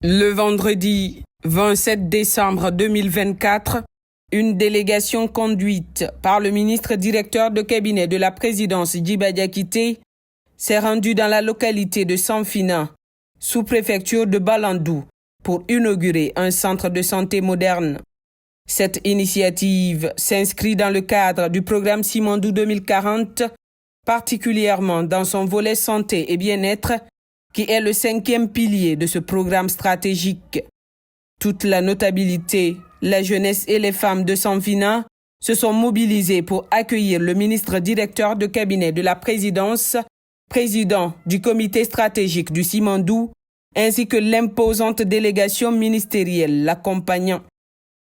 Le vendredi 27 décembre 2024, une délégation conduite par le ministre directeur de cabinet de la présidence Djiba Diakité s'est rendue dans la localité de Sanfina, sous-préfecture de Balandou, pour inaugurer un centre de santé moderne. Cette initiative s'inscrit dans le cadre du programme Simandou 2040, particulièrement dans son volet santé et bien-être, qui est le 5e pilier de ce programme stratégique. Toute la notabilité, la jeunesse et les femmes de Sanfina se sont mobilisées pour accueillir le ministre directeur de cabinet de la présidence, président du comité stratégique du Simandou, ainsi que l'imposante délégation ministérielle l'accompagnant.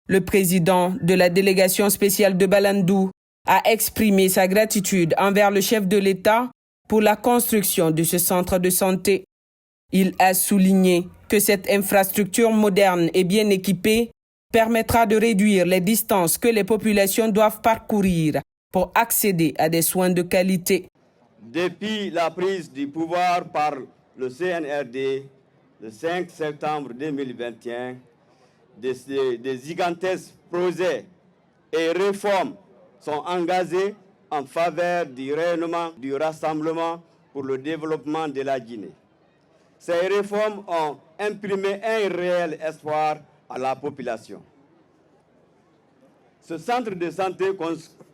Le président de la délégation spéciale de Balandou a exprimé sa gratitude envers le chef de l'État pour la construction de ce centre de santé. Il a souligné que cette infrastructure moderne et bien équipée permettra de réduire les distances que les populations doivent parcourir pour accéder à des soins de qualité. Depuis la prise du pouvoir par le CNRD le 5 septembre 2021, des gigantesques projets et réformes sont engagés en faveur du rayonnement du rassemblement pour le développement de la Guinée. Ces réformes ont imprimé un réel espoir à la population. Ce centre de santé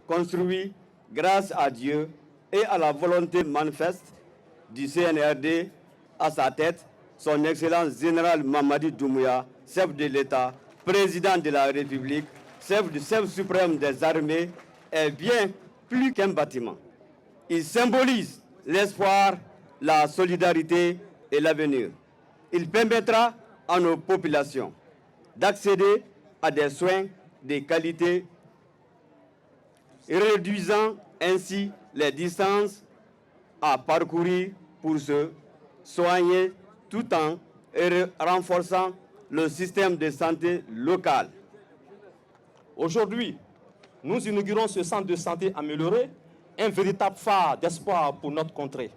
construit grâce à Dieu et à la volonté manifeste du CNRD, à sa tête, son Excellence général Mamadi Doumbouya, chef de l'État, président de la République, chef suprême des armées, est bien plus qu'un bâtiment. Il symbolise l'espoir, la solidarité et l'avenir. Il permettra à nos populations d'accéder à des soins de qualité, réduisant ainsi les distances à parcourir pour se soigner tout en renforçant le système de santé local. Aujourd'hui, nous inaugurons ce centre de santé amélioré, un véritable phare d'espoir pour notre contrée.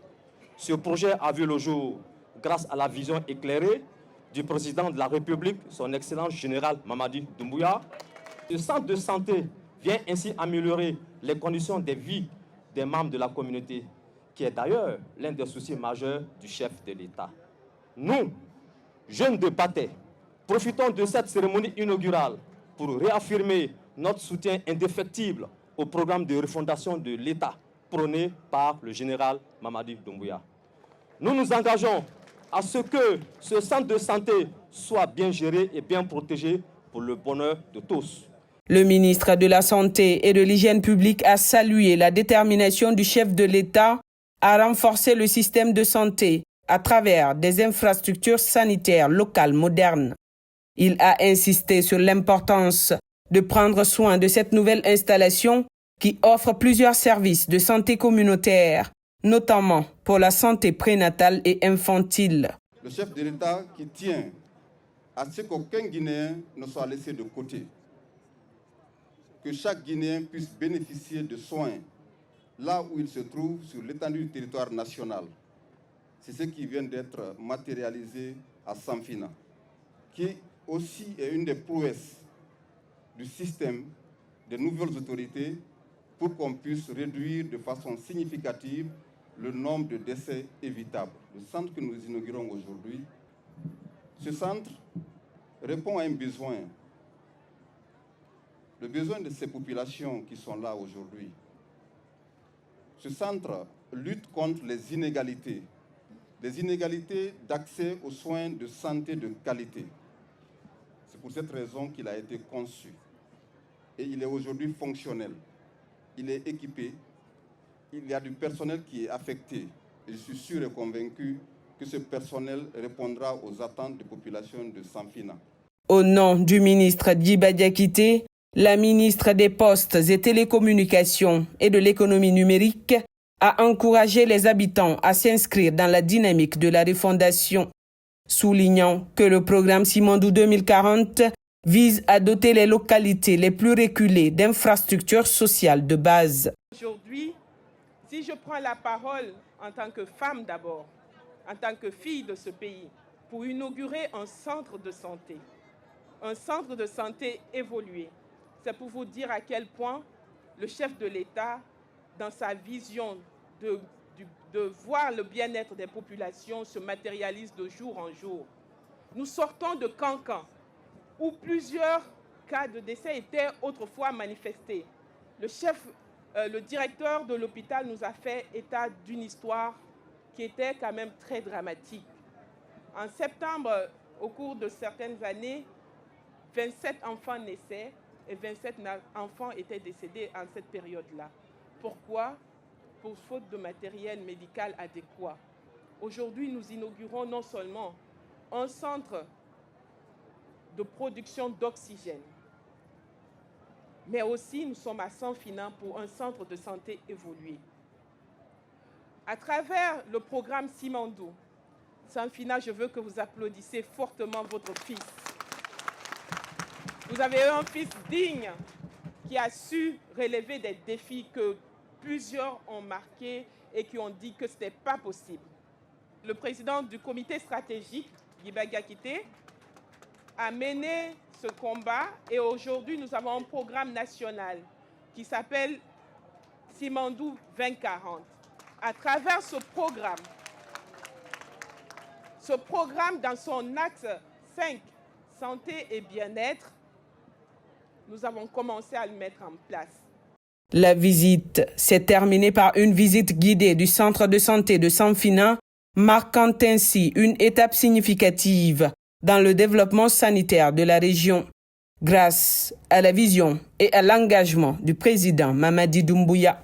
Ce projet a vu le jour grâce à la vision éclairée du président de la République, son Excellence général Mamadi Doumbouya. Ce centre de santé vient ainsi améliorer les conditions de vie des membres de la communauté, qui est d'ailleurs l'un des soucis majeurs du chef de l'État. Nous, jeunes de Pathé, profitons de cette cérémonie inaugurale pour réaffirmer notre soutien indéfectible au programme de refondation de l'État prôné par le général Mamadi Doumbouya. Nous nous engageons à ce que ce centre de santé soit bien géré et bien protégé pour le bonheur de tous. Le ministre de la Santé et de l'Hygiène publique a salué la détermination du chef de l'État à renforcer le système de santé à travers des infrastructures sanitaires locales modernes. Il a insisté sur l'importance de prendre soin de cette nouvelle installation qui offre plusieurs services de santé communautaire, notamment pour la santé prénatale et infantile. Le chef de l'État qui tient à ce qu'aucun Guinéen ne soit laissé de côté, que chaque Guinéen puisse bénéficier de soins là où il se trouve sur l'étendue du territoire national. C'est ce qui vient d'être matérialisé à Sanfina, qui aussi est une des prouesses du système des nouvelles autorités pour qu'on puisse réduire de façon significative le nombre de décès évitables. Le centre que nous inaugurons aujourd'hui, ce centre répond à un besoin. Le besoin de ces populations qui sont là aujourd'hui. Ce centre lutte contre les inégalités d'accès aux soins de santé de qualité. C'est pour cette raison qu'il a été conçu. Et il est aujourd'hui fonctionnel. Il est équipé. Il y a du personnel qui est affecté. Et je suis sûr et convaincu que ce personnel répondra aux attentes des populations de Sanfina. Au nom du ministre Djiba Diakité, la ministre des Postes et Télécommunications et de l'économie numérique a encouragé les habitants à s'inscrire dans la dynamique de la refondation, soulignant que le programme Simandou 2040 vise à doter les localités les plus reculées d'infrastructures sociales de base. Aujourd'hui, si je prends la parole en tant que femme d'abord, en tant que fille de ce pays, pour inaugurer un centre de santé. Un centre de santé évolué. C'est pour vous dire à quel point le chef de l'État, dans sa vision de voir le bien-être des populations, se matérialise de jour en jour. Nous sortons de Cancan, où plusieurs cas de décès étaient autrefois manifestés. Le directeur de l'hôpital nous a fait état d'une histoire qui était quand même très dramatique. En septembre, au cours de certaines années, 27 enfants naissaient et 27 enfants étaient décédés en cette période-là. Pourquoi? Pour faute de matériel médical adéquat. Aujourd'hui, nous inaugurons non seulement un centre de production d'oxygène, mais aussi nous sommes à Sanfina pour un centre de santé évolué. À travers le programme Simandou, Sanfina, je veux que vous applaudissiez fortement votre fils. Vous avez un fils digne qui a su relever des défis que plusieurs ont marqués et qui ont dit que ce n'était pas possible. Le président du comité stratégique, Yiba Diakité, a mené ce combat et aujourd'hui nous avons un programme national qui s'appelle Simandou 2040. À travers ce programme dans son axe 5, santé et bien-être, nous avons commencé à le mettre en place. La visite s'est terminée par une visite guidée du centre de santé de Sanfina, marquant ainsi une étape significative dans le développement sanitaire de la région, grâce à la vision et à l'engagement du président Mamadi Doumbouya.